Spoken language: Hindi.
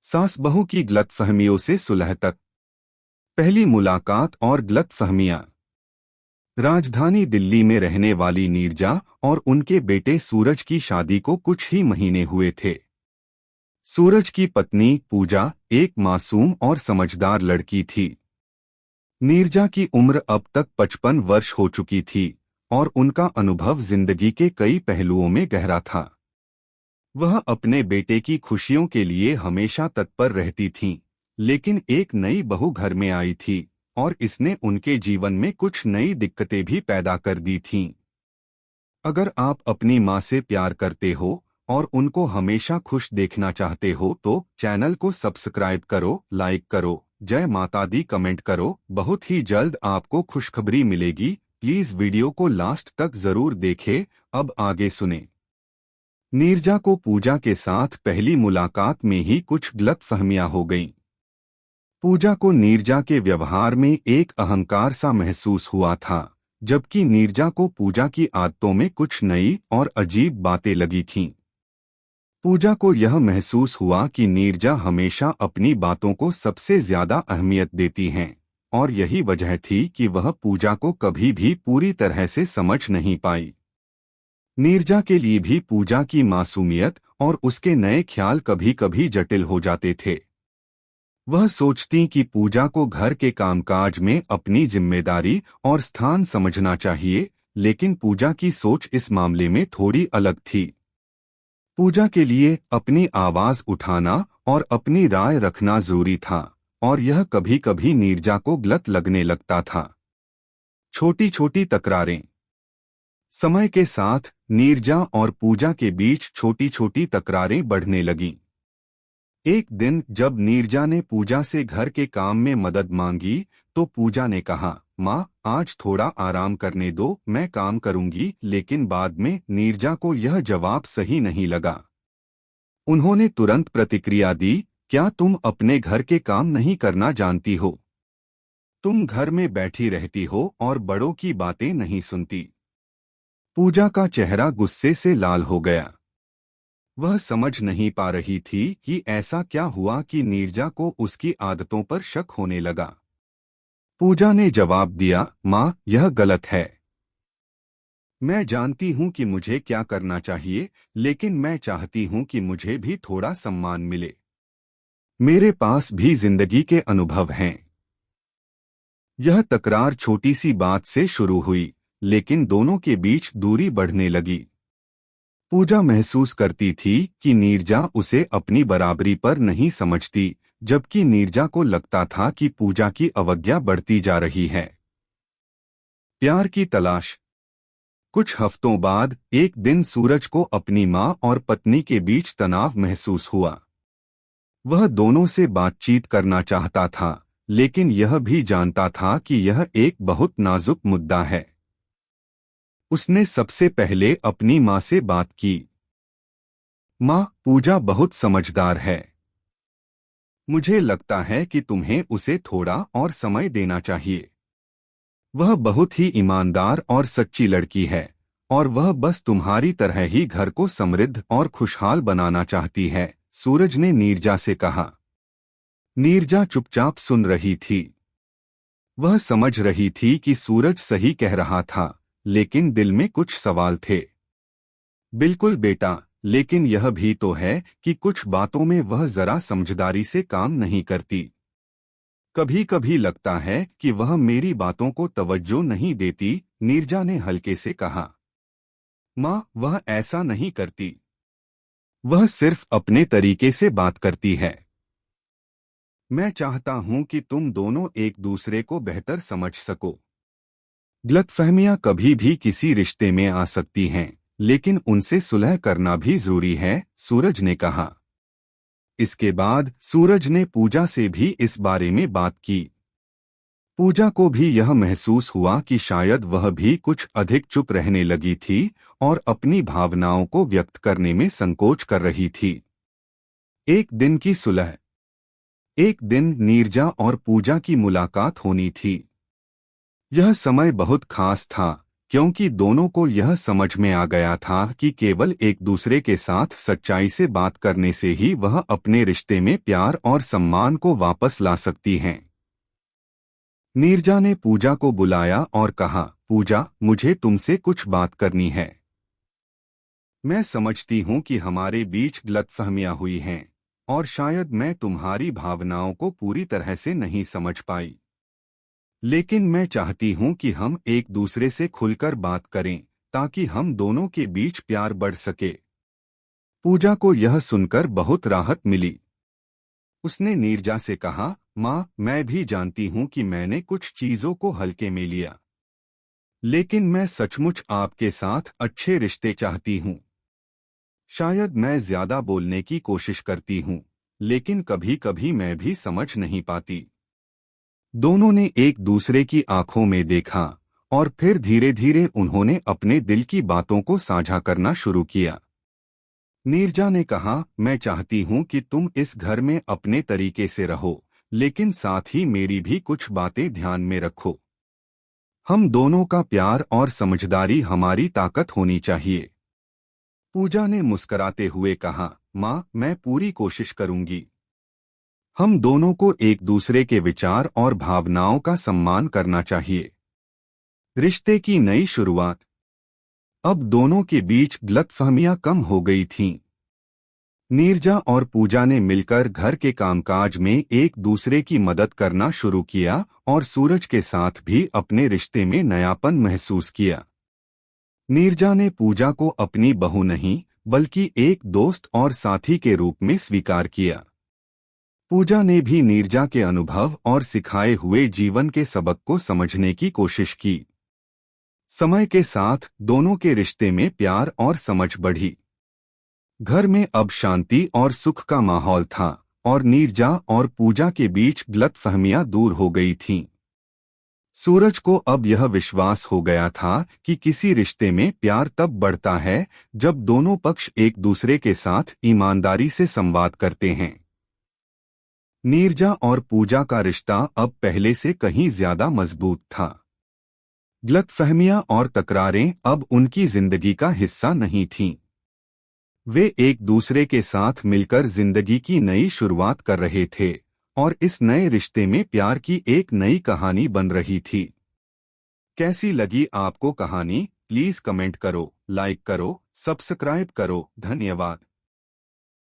सास बहू की गलतफहमियों से सुलह तक। पहली मुलाकात और गलतफहमियां। राजधानी दिल्ली में रहने वाली नीरजा और उनके बेटे सूरज की शादी को कुछ ही महीने हुए थे। सूरज की पत्नी पूजा एक मासूम और समझदार लड़की थी। नीरजा की उम्र अब तक 55 वर्ष हो चुकी थी और उनका अनुभव जिंदगी के कई पहलुओं में गहरा था। वह अपने बेटे की खुशियों के लिए हमेशा तत्पर रहती थीं, लेकिन एक नई बहू घर में आई थी और इसने उनके जीवन में कुछ नई दिक्कतें भी पैदा कर दी थीं। अगर आप अपनी माँ से प्यार करते हो और उनको हमेशा खुश देखना चाहते हो तो चैनल को सब्सक्राइब करो, लाइक करो, जय माता दी कमेंट करो। बहुत ही जल्द आपको खुशखबरी मिलेगी। प्लीज वीडियो को लास्ट तक जरूर देखें। अब आगे सुने। नीरजा को पूजा के साथ पहली मुलाकात में ही कुछ गलतफहमियां हो गईं। पूजा को नीरजा के व्यवहार में एक अहंकार सा महसूस हुआ था, जबकि नीरजा को पूजा की आदतों में कुछ नई और अजीब बातें लगी थीं। पूजा को यह महसूस हुआ कि नीरजा हमेशा अपनी बातों को सबसे ज्यादा अहमियत देती हैं, और यही वजह थी कि वह पूजा को कभी भी पूरी तरह से समझ नहीं पाई। नीरजा के लिए भी पूजा की मासूमियत और उसके नए ख्याल कभी कभी जटिल हो जाते थे। वह सोचती कि पूजा को घर के कामकाज में अपनी जिम्मेदारी और स्थान समझना चाहिए, लेकिन पूजा की सोच इस मामले में थोड़ी अलग थी। पूजा के लिए अपनी आवाज उठाना और अपनी राय रखना जरूरी था, और यह कभी कभी नीरजा को गलत लगने लगता था। छोटी छोटी तकरारें। समय के साथ नीरजा और पूजा के बीच छोटी छोटी तकरारें बढ़ने लगीं। एक दिन जब नीरजा ने पूजा से घर के काम में मदद मांगी तो पूजा ने कहा, माँ आज थोड़ा आराम करने दो, मैं काम करूंगी। लेकिन बाद में नीरजा को यह जवाब सही नहीं लगा। उन्होंने तुरंत प्रतिक्रिया दी, क्या तुम अपने घर के काम नहीं करना जानती हो? तुम घर में बैठी रहती हो और बड़ों की बातें नहीं सुनती। पूजा का चेहरा गुस्से से लाल हो गया। वह समझ नहीं पा रही थी कि ऐसा क्या हुआ कि नीरजा को उसकी आदतों पर शक होने लगा। पूजा ने जवाब दिया, माँ यह गलत है। मैं जानती हूँ कि मुझे क्या करना चाहिए, लेकिन मैं चाहती हूँ कि मुझे भी थोड़ा सम्मान मिले। मेरे पास भी जिंदगी के अनुभव हैं। यह तकरार छोटी सी बात से शुरू हुई, लेकिन दोनों के बीच दूरी बढ़ने लगी। पूजा महसूस करती थी कि नीरजा उसे अपनी बराबरी पर नहीं समझती, जबकि नीरजा को लगता था कि पूजा की अवज्ञा बढ़ती जा रही है। प्यार की तलाश। कुछ हफ्तों बाद एक दिन सूरज को अपनी माँ और पत्नी के बीच तनाव महसूस हुआ। वह दोनों से बातचीत करना चाहता था, लेकिन यह भी जानता था कि यह एक बहुत नाजुक मुद्दा है। उसने सबसे पहले अपनी माँ से बात की। माँ, पूजा बहुत समझदार है। मुझे लगता है कि तुम्हें उसे थोड़ा और समय देना चाहिए। वह बहुत ही ईमानदार और सच्ची लड़की है, और वह बस तुम्हारी तरह ही घर को समृद्ध और खुशहाल बनाना चाहती है, सूरज ने नीरजा से कहा। नीरजा चुपचाप सुन रही थी। वह समझ रही थी कि सूरज सही कह रहा था, लेकिन दिल में कुछ सवाल थे। बिल्कुल बेटा, लेकिन यह भी तो है कि कुछ बातों में वह जरा समझदारी से काम नहीं करती। कभी कभी लगता है कि वह मेरी बातों को तवज्जो नहीं देती, नीरजा ने हल्के से कहा। माँ, वह ऐसा नहीं करती। वह सिर्फ अपने तरीके से बात करती है। मैं चाहता हूँ कि तुम दोनों एक दूसरे को बेहतर समझ सको। गलतफहमियां कभी भी किसी रिश्ते में आ सकती हैं, लेकिन उनसे सुलह करना भी जरूरी है, सूरज ने कहा। इसके बाद सूरज ने पूजा से भी इस बारे में बात की। पूजा को भी यह महसूस हुआ कि शायद वह भी कुछ अधिक चुप रहने लगी थी और अपनी भावनाओं को व्यक्त करने में संकोच कर रही थी। एक दिन की सुलह। एक दिन नीरजा और पूजा की मुलाकात होनी थी। यह समय बहुत खास था, क्योंकि दोनों को यह समझ में आ गया था कि केवल एक दूसरे के साथ सच्चाई से बात करने से ही वह अपने रिश्ते में प्यार और सम्मान को वापस ला सकती हैं। नीरजा ने पूजा को बुलाया और कहा, पूजा, मुझे तुमसे कुछ बात करनी है। मैं समझती हूँ कि हमारे बीच गलतफहमियां हुई हैं और शायद मैं तुम्हारी भावनाओं को पूरी तरह से नहीं समझ पाई, लेकिन मैं चाहती हूँ कि हम एक दूसरे से खुलकर बात करें ताकि हम दोनों के बीच प्यार बढ़ सके। पूजा को यह सुनकर बहुत राहत मिली। उसने नीरजा से कहा, माँ, मैं भी जानती हूँ कि मैंने कुछ चीजों को हल्के में लिया, लेकिन मैं सचमुच आपके साथ अच्छे रिश्ते चाहती हूँ। शायद मैं ज्यादा बोलने की कोशिश करती हूँ, लेकिन कभी कभी मैं भी समझ नहीं पाती। दोनों ने एक दूसरे की आंखों में देखा और फिर धीरे धीरे उन्होंने अपने दिल की बातों को साझा करना शुरू किया। नीरजा ने कहा, मैं चाहती हूँ कि तुम इस घर में अपने तरीके से रहो, लेकिन साथ ही मेरी भी कुछ बातें ध्यान में रखो। हम दोनों का प्यार और समझदारी हमारी ताकत होनी चाहिए। पूजा ने मुस्कुराते हुए कहा, माँ, मैं पूरी कोशिश करूंगी। हम दोनों को एक दूसरे के विचार और भावनाओं का सम्मान करना चाहिए। रिश्ते की नई शुरुआत। अब दोनों के बीच गलतफहमियां कम हो गई थीं। नीरजा और पूजा ने मिलकर घर के कामकाज में एक दूसरे की मदद करना शुरू किया और सूरज के साथ भी अपने रिश्ते में नयापन महसूस किया। नीरजा ने पूजा को अपनी बहू नहीं बल्कि एक दोस्त और साथी के रूप में स्वीकार किया। पूजा ने भी नीरजा के अनुभव और सिखाए हुए जीवन के सबक को समझने की कोशिश की। समय के साथ दोनों के रिश्ते में प्यार और समझ बढ़ी। घर में अब शांति और सुख का माहौल था और नीरजा और पूजा के बीच गलतफहमियां दूर हो गई थीं। सूरज को अब यह विश्वास हो गया था कि किसी रिश्ते में प्यार तब बढ़ता है जब दोनों पक्ष एक दूसरे के साथ ईमानदारी से संवाद करते हैं। नीरजा और पूजा का रिश्ता अब पहले से कहीं ज्यादा मजबूत था। गलतफहमियां और तकरारें अब उनकी जिंदगी का हिस्सा नहीं थीं। वे एक दूसरे के साथ मिलकर जिंदगी की नई शुरुआत कर रहे थे और इस नए रिश्ते में प्यार की एक नई कहानी बन रही थी। कैसी लगी आपको कहानी? प्लीज कमेंट करो, लाइक करो, सब्सक्राइब करो। धन्यवाद।